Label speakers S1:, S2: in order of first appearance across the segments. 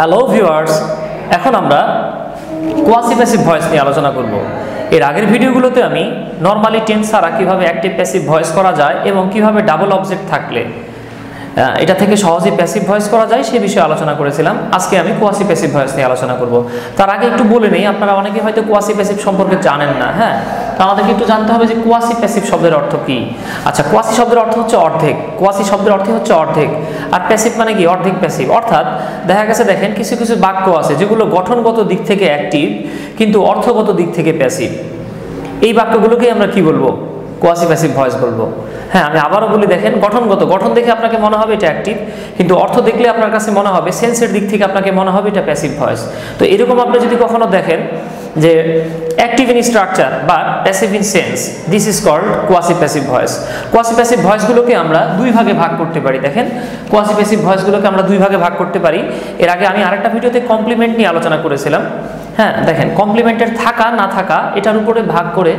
S1: Hello viewers, এখন আমরা quasi passive voice নিয়ে আলোচনা করব। এর আগের ভিডিওগুলোতে আমি নর্মালি টেন্স ছাড়া কীভাবে অ্যাক্টিভ প্যাসিভ ভয়েস করা যায় এবং কিভাবে ডাবল অবজেক্ট থাকলে এটা থেকে সহজেই প্যাসিভ ভয়েস করা যায় সে বিষয়ে আলোচনা করেছিলাম। আজকে আমি কোয়াসি প্যাসিভ ভয়েস নিয়ে আলোচনা করব। তার আগে একটু বলে নেই, আপনারা অনেকে হয়তো কোয়াসি প্যাসিভ সম্পর্কে জানেন না। হ্যাঁ, তো আমাদেরকে একটু জানতে হবে যে কোয়াসি প্যাসিভ শব্দের অর্থ কী। আচ্ছা, কোয়াসি শব্দের অর্থ হচ্ছে অর্ধেক। কোয়াসি শব্দের অর্থ হচ্ছে অর্ধেক, আর প্যাসিভ মানে কি? অর্ধেক প্যাসিভ। অর্থাৎ দেখা গেছে, দেখেন কিছু কিছু বাক্য আছে যেগুলো গঠনগত দিক থেকে অ্যাক্টিভ কিন্তু অর্থগত দিক থেকে প্যাসিভ। এই বাক্যগুলোকেই আমরা কি বলবো? কোয়াসি প্যাসিভ ভয়েস বলবো। হ্যাঁ, আমি আবারও বলি, দেখেন গঠন দেখে আপনাকে মনে হবে এটা অ্যাক্টিভ, কিন্তু অর্থ দেখলে আপনার কাছে মনে হবে, সেন্সের দিক থেকে আপনাকে মনে হবে এটা প্যাসিভ ভয়েস। তো এরকম আপনি যদি কখনো দেখেন যে অ্যাক্টিভ ইন স্ট্রাকচার বা passive in sense, this is called quasi passive voice. Quasi passive ভয়েসগুলোকে আমরা দুই ভাগে ভাগ করতে পারি। দেখেন, কোয়াসি প্যাসিভ ভয়েসগুলোকে আমরা দুই ভাগে ভাগ করতে পারি। এর আগে আমি আরেকটা ভিডিওতে কমপ্লিমেন্ট নিয়ে আলোচনা করেছিলাম। হ্যাঁ, দেখেন কমপ্লিমেন্টের থাকা না থাকা এটার উপরে ভাগ করে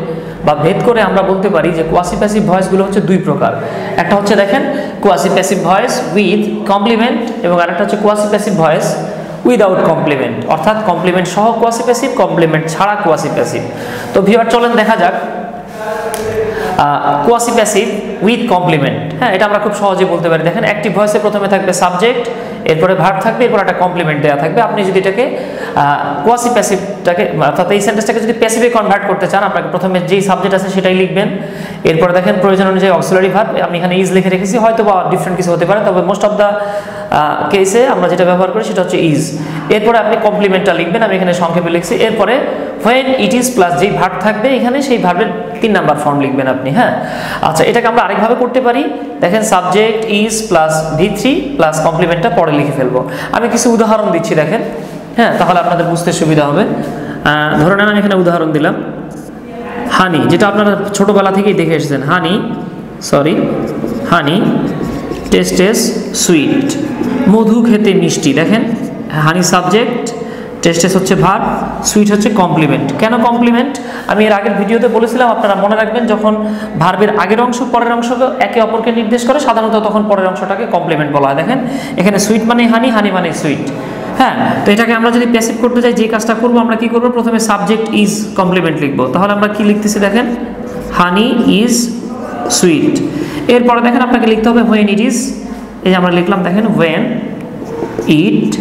S1: বা ভেদ করে আমরা বলতে পারি যে কোয়াসি প্যাসিভ ভয়েসগুলো হচ্ছে দুই প্রকার। একটা হচ্ছে দেখেন quasi passive voice with complement, এবং আরেকটা হচ্ছে quasi passive voice without complement, অর্থাৎ কমপ্লিমেন্ট সহ কোয়াসি প্যাসিভ, কমপ্লিমেন্ট ছাড়া কোয়াসি প্যাসিভ। তো ভিউয়ার চলেন দেখা যাক কোয়াসি প্যাসিভ উইথ কমপ্লিমেন্ট। হ্যাঁ, এটা আমরা খুব সহজে বলতে পারি। দেখেন অ্যাক্টিভ ভয়েসে প্রথমে থাকবে সাবজেক্ট, এরপরে ভার্ব থাকবে, এরপর একটা কমপ্লিমেন্ট দেওয়া থাকবে। আপনি যদি এটাকে কোয়াসি প্যাসিভটাকে, অর্থাৎ এই সেন্টেন্সটাকে যদি প্যাসিভে কনভার্ট করতে চান, আপনাকে প্রথমে যেই সাবজেক্ট আছে সেটাই লিখবেন। এরপরে দেখেন প্রয়োজন অনুযায়ী অক্সিলারি ভার্ব, আমি এখানে ইজ লিখে রেখেছি, হয়তো বা ডিফারেন্ট কিছু হতে পারে, তবে মোস্ট অফ দ্য কেসে আমরা যেটা ব্যবহার করি সেটা হচ্ছে ইজ। এরপরে আপনি কমপ্লিমেন্টটা লিখবেন, আমি এখানে সংক্ষেপে লিখছি। এরপরে হোয়েন ইট ইজ প্লাস যেই ভার্ব থাকবে এখানে, সেই ভার্বের 3 নাম্বার ফর্ম লিখবেন আপনি। হ্যাঁ, আচ্ছা, এটাকে আমরা আরেকভাবে করতে পারি। দেখেন subject is plus V3 plus কমপ্লিমেন্টটা পরে লিখে ফেলবো। আমি কিছু উদাহরণ দিচ্ছি, দেখেন। হ্যাঁ, তাহলে আপনাদের বুঝতে সুবিধা হবে। ধরে নেন আমি এখানে উদাহরণ দিলাম হানি, যেটা আপনারা ছোটবেলা থেকেই দেখে এসেছেন। হানি টেস্টেস সুইট, মধু খেতে মিষ্টি। দেখেন হানি সাবজেক্ট, টেস্টেস হচ্ছে ভার্ব, সুইট হচ্ছে কমপ্লিমেন্ট। কেন কমপ্লিমেন্ট? আমি এর আগের ভিডিওতে বলেছিলাম, আপনারা মনে রাখবেন, যখন ভার্বের আগের অংশ পরের অংশকে একে অপরকে নির্দেশ করে সাধারণত তখন পরের অংশটাকে কমপ্লিমেন্ট বলা হয়। দেখেন এখানে সুইট মানে হানি, হানি মানে সুইট। হ্যাঁ, তো এটাকে আমরা যদি প্যাসিভ করতে চাই, যে কাজটা করবো আমরা কি করবো? প্রথমে সাবজেক্ট ইজ কমপ্লিমেন্ট লিখবো। তাহলে আমরা কি লিখতেছি? দেখেন হানি ইজ সুইট। এরপরে দেখেন আপনাকে লিখতে হবে হোয়েন ইট ইজ, এই যে আমরা লিখলাম, দেখেন হোয়েন ইট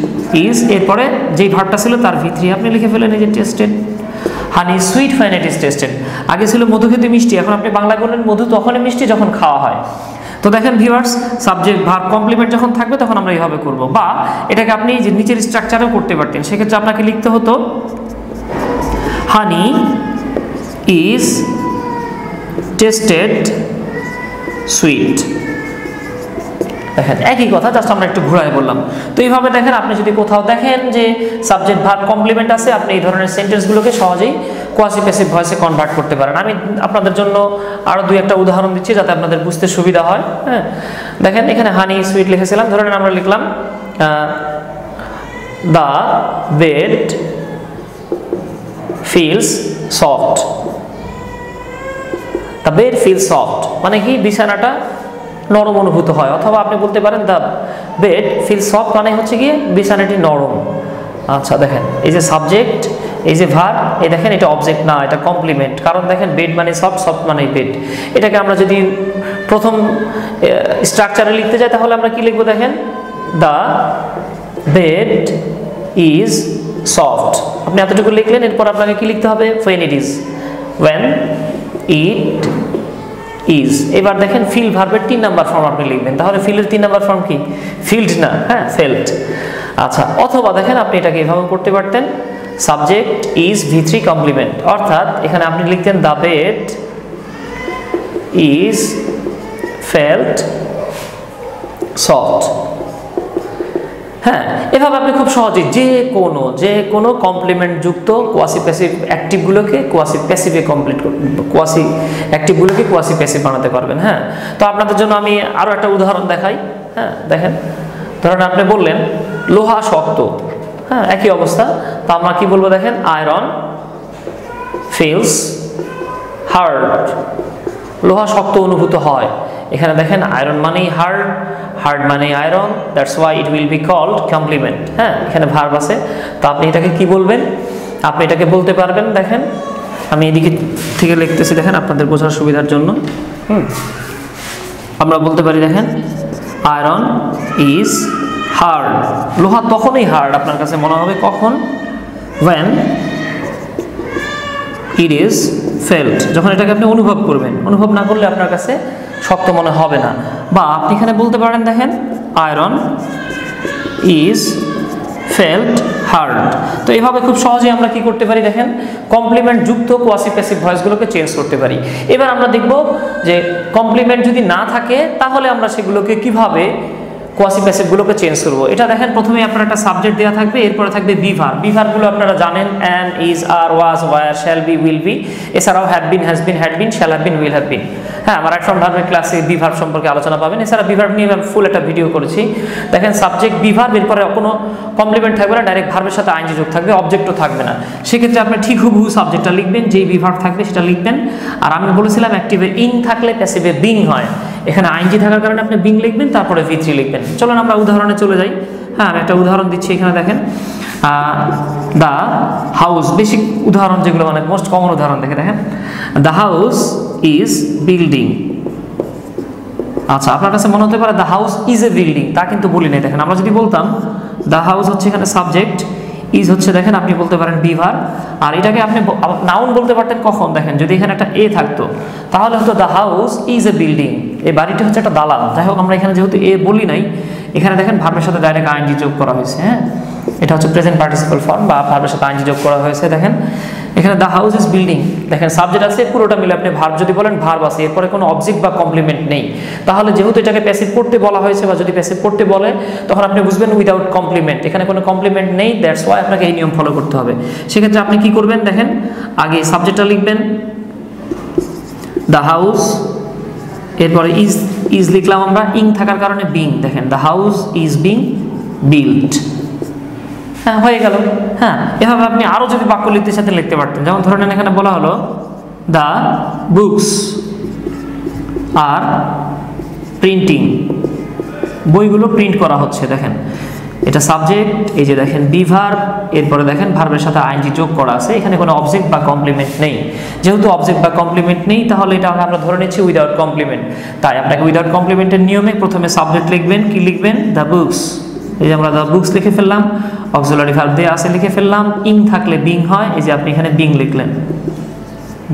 S1: ইজ। এরপরে যেই ভার্বটা ছিল তার V3 আপনি লিখে ফেলেন, এই যে tasted. Honey sweet when it is tasted. আগে ছিল মধু খেতে মিষ্টি, এখন আপনি বাংলায় বললেন মধু তখনই মিষ্টি যখন খাওয়া হয়। তো দেখেন ভিউয়ার্স, সাবজেক্ট ভার্ব কমপ্লিমেন্ট যখন থাকবে তখন আমরা এইভাবে করব। বা এটাকে আপনি যে নিচের স্ট্রাকচারেও করতে পারতেন। সেক্ষেত্রে আপনাকে লিখতে হতো হানি ইজ টেস্টেড সুইট। দেখেন একই কথা, জাস্ট আমরা একটু ঘুরাই বললাম। তো এইভাবে দেখেন, আপনি যদি কোথাও দেখেন যে সাবজেক্ট ভার্ব কমপ্লিমেন্ট আছে, আপনি এই ধরনের সেন্টেন্সগুলোকে সহজেই কোয়াসি প্যাসিভ ভয়েসে কনভার্ট করতে পারেন। আমি আপনাদের জন্য আরও 2-1টা উদাহরণ দিচ্ছি যাতে আপনাদের বুঝতে সুবিধা হয়। হ্যাঁ, দেখেন এখানে হানি সুইট লিখেছিলাম, ধরেন আমরা লিখলাম the bed feels soft. The bed feels soft মানে কি? বিছানাটা নরম অনুভূত হয়। অথবা আপনি বলতে পারেন দ্য বেড ফিল সফট মানে হচ্ছে গিয়ে বিছানাটি নরম। আচ্ছা, দেখেন এই যে সাবজেক্ট, এই যে ভার্ব, এই দেখেন এটা অবজেক্ট না, এটা কমপ্লিমেন্ট। কারণ দেখেন বেড মানে সফট, সফট মানে বেড। এটাকে আমরা যদি প্রথম স্ট্রাকচারে লিখতে যাই তাহলে আমরা কি লিখবো? দেখেন দ্য বেড ইজ সফট, আপনি এতটুকু লিখলেন। এরপর আপনাকে কি লিখতে হবে? When it is, when it is. এবার দেখেন ফিল ভার্বের 3 নাম্বার ফর্ম আপনি লিখবেন। তাহলে ফিলের 3 নাম্বার ফর্ম কি? ফিল্ড না, হ্যাঁ ফেল্ট। আচ্ছা, অথবা দেখেন আপনি এটাকে এভাবে করতে পারতেন, সাবজেক্ট ইজ V3 কমপ্লিমেন্ট, অর্থাৎ এখানে আপনি লিখতেন the bed is felt soft. হ্যাঁ, এভাবে আপনি খুব সহজেই যে কোনো কমপ্লিমেন্ট যুক্ত কোয়াসি প্যাসিভ অ্যাক্টিভগুলোকে কোয়াসি প্যাসিভে কোয়াসি অ্যাক্টিভগুলোকে কোয়াসি প্যাসিভ বানাতে পারবেন। হ্যাঁ, তো আপনাদের জন্য আমি আরও একটা উদাহরণ দেখাই। হ্যাঁ, দেখেন ধরেন আপনি বললেন লোহা শক্ত। হ্যাঁ, একই অবস্থা। তো আমরা কি বলবো? দেখেন আয়রন ফিলস হার্ড, লোহা শক্ত অনুভূত হয়। এখানে দেখেন আয়রন মানেই হার্ড, হার্ড মানে iron, that's why it will be called complement. হ্যাঁ, এখানে ভার্ব আছে, তো আপনি এটাকে কি বলবেন, আপনি এটাকে বলতে পারবেন। দেখেন আমি এদিকে থেকে লিখতেছি, দেখেন আপনাদের বোঝার সুবিধার জন্য। আমরা বলতে পারি দেখেন আয়রন ইজ হার্ড। লোহা তখনই হার্ড আপনার কাছে মনে হবে কখন, when it is felt, যখন এটাকে আপনি অনুভব করবেন। অনুভব না করলে আপনার কাছে শক্ত মনে হবে না। বা আপনি এখানে বলতে পারেন দেখেন আয়রন ইজ ফেল্ট হার্ড। তো এইভাবে খুব সহজে আমরা কি করতে পারি দেখেন কমপ্লিমেন্ট যুক্ত কোয়াসি প্যাসিভ ভয়েসগুলোকে চেঞ্জ করতে পারি। এবার আমরা দেখব যে কমপ্লিমেন্ট যদি না থাকে তাহলে আমরা সেগুলোকে কিভাবে কোয়াসি প্যাসিভগুলোকে চেঞ্জ করব। এটা দেখেন প্রথমে আপনার একটা সাবজেক্ট দেওয়া থাকবে, এরপরে থাকবে বিভার। বিভারগুলো আপনারা জানেন am, is, are, was, were, shall be, will be, এছাড়াও have been, has been, had been, shall have been, will have been. হ্যাঁ, আমার রাইট ফ্রম ভার্বের ক্লাসে বিভার সম্পর্কে আলোচনা পাবেন। এছাড়া বিভার নিয়ে আমি ফুল একটা ভিডিও করেছি। দেখেন সাবজেক্ট বিভার, এরপরে কোনো কমপ্লিমেন্ট থাকবে না, ডাইরেক্ট ভার্বের সাথে আইনজি যোগ থাকবে, অবজেক্টও থাকবে না। সেক্ষেত্রে আপনি ঠিক হুবহু সাবজেক্টটা লিখবেন, যেই বিভার থাকবে সেটা লিখবেন। আর আমি বলেছিলাম অ্যাক্টিভে ইন থাকলে প্যাসিভে বিং হয়, এখানে আইনজি থাকার কারণে আপনি বিং লিখবেন, তারপরে V3 লিখবেন। চলুন আমরা উদাহরণে চলে যাই। হ্যাঁ, আমি একটা উদাহরণ দিচ্ছি এখানে দেখেন দ্য হাউস, বেসিক উদাহরণ যেগুলো মানে মোস্ট কমন উদাহরণ দেখেন দ্য হাউস ইজ বিল্ডিং। আচ্ছা, আপনার কাছে মনে হতে পারে the house is a building, তা কিন্তু বলি নাই। দেখেন আমরা যদি বলতাম দ্য হাউস হচ্ছে এখানে সাবজেক্ট, ইজ হচ্ছে দেখেন আপনি বলতে পারেন বিভার, আর এটাকে আপনি নাউন বলতে পারতেন কখন দেখেন যদি এখানে একটা এ থাকতো, তাহলে হতো the house is a building, এই বাড়িটি হচ্ছে একটা দালান। যাই হোক, আমরা এখানে যেহেতু এ বলি নাই, এখানে দেখেন ভার্বের সাথে ডাইরেক্ট আইনজি যোগ করা হয়েছে। হ্যাঁ, এটা হচ্ছে প্রেজেন্ট পার্টিসিপল ফর্ম বা ভার্বের সাথে আইনজি যোগ করা হয়েছে। দেখেন এখানে দ্য হাউস ইজ বিল্ডিং, দেখেন সাবজেক্ট আছে পুরোটা মিলে, আপনি ভার্ব যদি বলেন ভার্ব আছে, এরপরে কোনো অবজেক্ট বা কমপ্লিমেন্ট নেই। তাহলে যেহেতু এটাকে প্যাসিভ করতে বলা হয়েছে বা যদি প্যাসিভ করতে বলে তখন আপনি বুঝবেন উইদাউট কমপ্লিমেন্ট, এখানে কোনো কমপ্লিমেন্ট নেই, দ্যাটস ওয়াই আপনাকে এই নিয়ম ফলো করতে হবে। সেক্ষেত্রে আপনি কি করবেন দেখেন আগে সাবজেক্টটা লিখবেন দ্য হাউস, এরপরে ইজ লিখলাম আমরা, ইং থাকার কারণে বিং, দেখেন the house is being built. হ্যাঁ, হয়ে গেল। হ্যাঁ, এভাবে আপনি আরও যদি বাক্য লিখতে সাথে লিখতে পারতেন, যেমন ধরে নেন এখানে বলা হলো দ্য বুকস আর প্রিন্টিং, বইগুলো প্রিন্ট করা হচ্ছে। দেখেন এটা সাবজেক্ট, এই যে দেখেন বিভার, এরপরে দেখেন ভার্বের সাথে আইনজি যোগ করা আছে, এখানে কোনো অবজেক্ট বা কমপ্লিমেন্ট নেই। যেহেতু অবজেক্ট বা কমপ্লিমেন্ট নেই তাহলে এটা আমরা ধরে নিচ্ছি উইদাউট কমপ্লিমেন্ট। তাই আপনাকে উইদাউট কমপ্লিমেন্টের নিয়মে প্রথমে সাবজেক্ট লিখবেন, কি লিখবেন দ্য বুকস, এই যে আমরা দ্য বুকস লিখে ফেললাম, অক্সিলারি ভার্ব দিয়ে আছে লিখে ফেললাম, ইং থাকলে বিং হয়, এই যে আপনি এখানে বিং লিখলেন,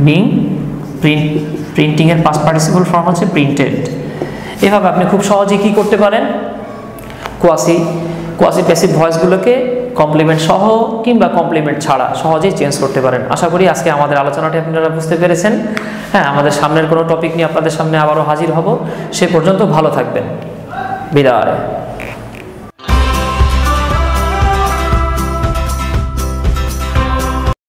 S1: বিং। প্রিন্টিং এর পাস্ট পার্টিসিপল ফর্ম হচ্ছে প্রিন্টেড। এভাবে আপনি খুব সহজেই কি করতে পারেন কোয়াসি প্যাসিভ ভয়েসগুলোকে কমপ্লিমেন্ট সহ কিংবা কমপ্লিমেন্ট ছাড়া সহজেই চেঞ্জ করতে পারেন। আশা করি আজকে আমাদের আলোচনাটি আপনারা বুঝতে পেরেছেন। হ্যাঁ, আমাদের সামনের কোনো টপিক নিয়ে আপনাদের সামনে আবারও হাজির হব। সে পর্যন্ত ভালো থাকবেন। বিদায়।